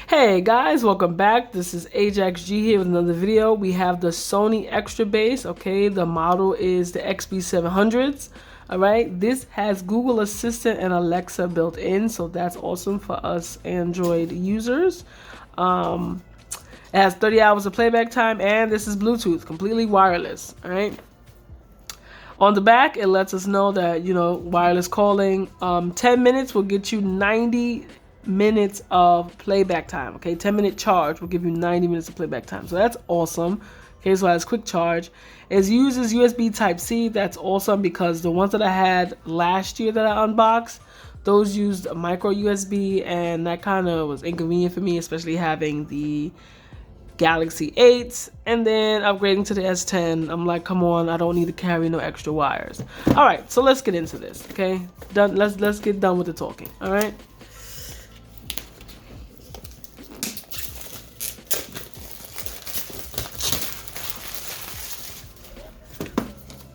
Hey guys, welcome back. This is Ajaxx here with another video. We have the Sony Extra Bass. Okay, the model is the Wh-Xb700s. All right, this has Google Assistant and Alexa built in, so that's awesome for us Android users. It has 30 hours of playback time, and this is Bluetooth, completely wireless. All right. On the back, it lets us know that, wireless calling, 10 minutes will get you 90 minutes of playback time. Okay, 10-minute charge will give you 90 minutes of playback time. So that's awesome. Okay, so it has quick charge. It uses USB Type-C. That's awesome because the ones that I had last year that I unboxed, those used micro USB, and that kind of was inconvenient for me, especially having the Galaxy 8 and then upgrading to the S10. I'm like, come on, I don't need to carry no extra wires. All right, so let's get into this. Okay, done. Let's get done with the talking. All right.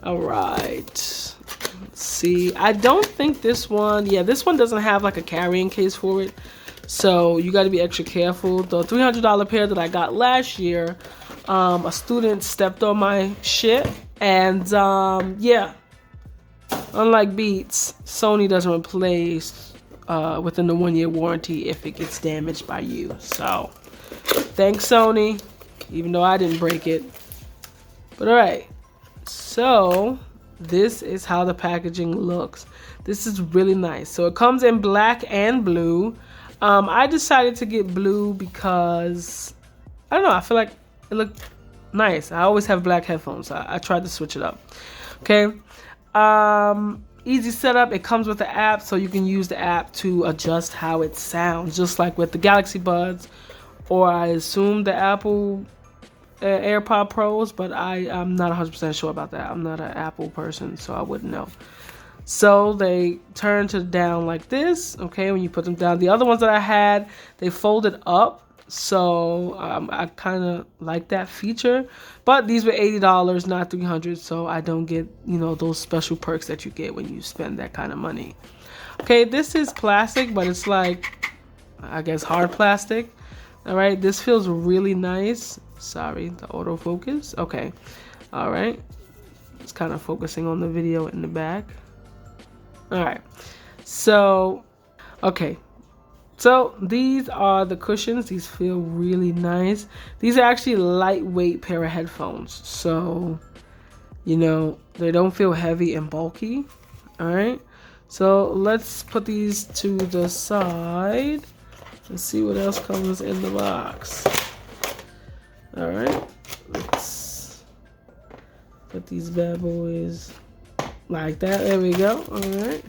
All right. Let's see. I don't think this one. Yeah, this one doesn't have like a carrying case for it. So you got to be extra careful. The $300 pair that I got last year, a student stepped on my shit, and yeah, unlike Beats, Sony doesn't replace within the 1-year warranty if it gets damaged by you. So thanks Sony, even though I didn't break it. But all right, so this is how the packaging looks. This is really nice. So it comes in black and blue. I decided to get blue because, I don't know, I feel like it looked nice. I always have black headphones. I tried to switch it up. Okay. Easy setup. It comes with the app, so you can use the app to adjust how it sounds, just like with the Galaxy Buds, or I assume the Apple AirPod Pros, but I'm not 100% sure about that. I'm not an Apple person, so I wouldn't know. So they turn to down like this, okay, when you put them down. The other ones that I had, they folded up, so I kind of like that feature. But these were $80, not $300, so I don't get, those special perks that you get when you spend that kind of money. Okay, this is plastic, but it's like, I guess, hard plastic. All right, this feels really nice. Sorry, the autofocus. Okay, all right. It's kind of focusing on the video in the back. All right, so, okay, so these are the cushions. These feel really nice. These are actually lightweight pair of headphones, so, they don't feel heavy and bulky. All right, so let's put these to the side. Let's see what else comes in the box. All right, let's put these bad boys like that. There we go. All right.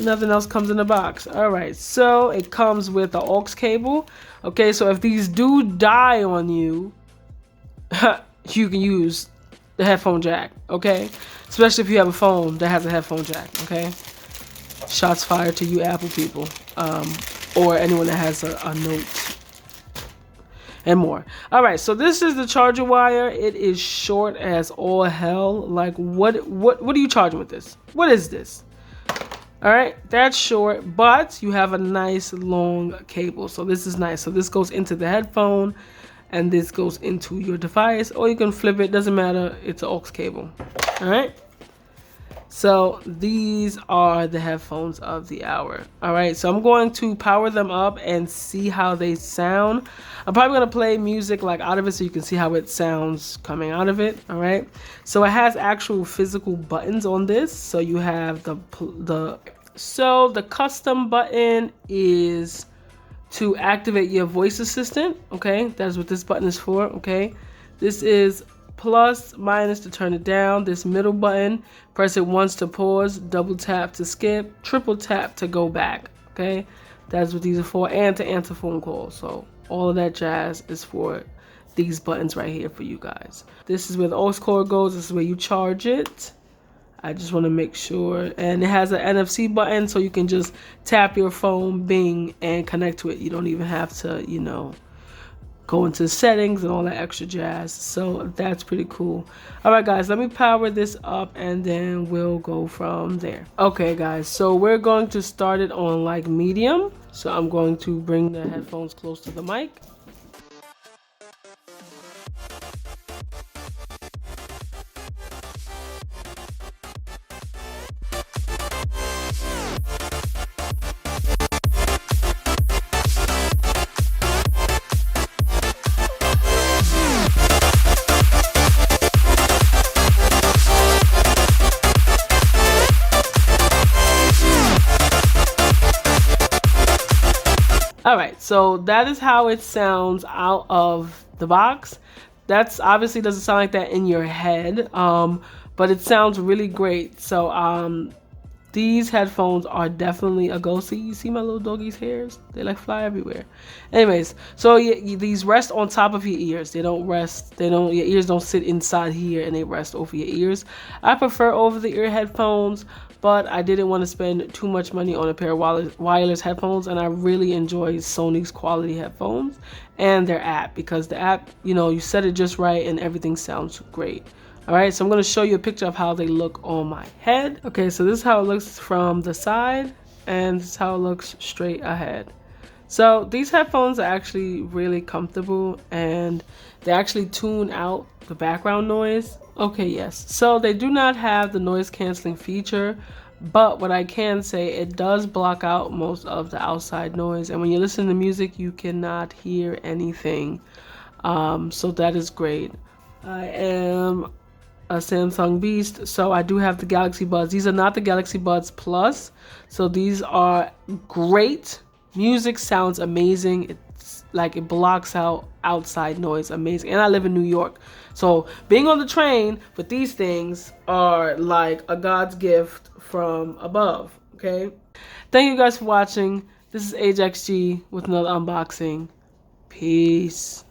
Nothing else comes in the box. All right, so it comes with the aux cable. Okay, so if these do die on you, you can use the headphone jack. Okay, especially if you have a phone that has a headphone jack. Okay, shots fired to you Apple people, or anyone that has a Note and more. All right, so this is the charger wire. It is short as all hell. Like, what are you charging with this? What is this? All right, that's short, but you have a nice long cable. So this is nice. So this goes into the headphone, and this goes into your device, or you can flip it. Doesn't matter. It's an aux cable. All right. So these are the headphones of the hour. All right, so I'm going to power them up and see how they sound. I'm probably going to play music like out of it so you can see how it sounds coming out of it. All right, so it has actual physical buttons on this. So you have the custom button is to activate your voice assistant. Okay, that's what this button is for. Okay, this is plus minus to turn it down. This middle button, press it once to pause, double tap to skip, triple tap to go back. Okay, that's what these are for, and to answer phone calls. So all of that jazz is for these buttons right here for you guys. This is where the aux cord goes. This is where you charge it. I just want to make sure. And it has an NFC button, so you can just tap your phone, bing, and connect to it. You don't even have to, go into settings and all that extra jazz. So that's pretty cool. All right, guys, let me power this up and then we'll go from there. Okay, guys, so we're going to start it on like medium. So I'm going to bring the headphones close to the mic. Alright, so that is how it sounds out of the box. That's obviously doesn't sound like that in your head, but it sounds really great. So these headphones are definitely a go. See, you see my little doggy's hairs? They like fly everywhere. Anyways, so these rest on top of your ears. They don't rest, your ears don't sit inside here and they rest over your ears. I prefer over the ear headphones, but I didn't want to spend too much money on a pair of wireless headphones, and I really enjoy Sony's quality headphones and their app, because the app, you know, you set it just right and everything sounds great. Alright, so I'm going to show you a picture of how they look on my head. Okay, so this is how it looks from the side, and this is how it looks straight ahead. So these headphones are actually really comfortable, and they actually tune out the background noise. Okay, yes, so they do not have the noise canceling feature, but what I can say, it does block out most of the outside noise, and when you listen to music you cannot hear anything. So that is great. I am a Samsung beast, so I do have the Galaxy Buds. These are not the Galaxy Buds Plus, so these are great. Music sounds amazing. It's like it blocks out outside noise, amazing. And I live in New York, so being on the train with these things are like a God's gift from above. Okay, thank you guys for watching. This is Ajaxx with another unboxing. Peace.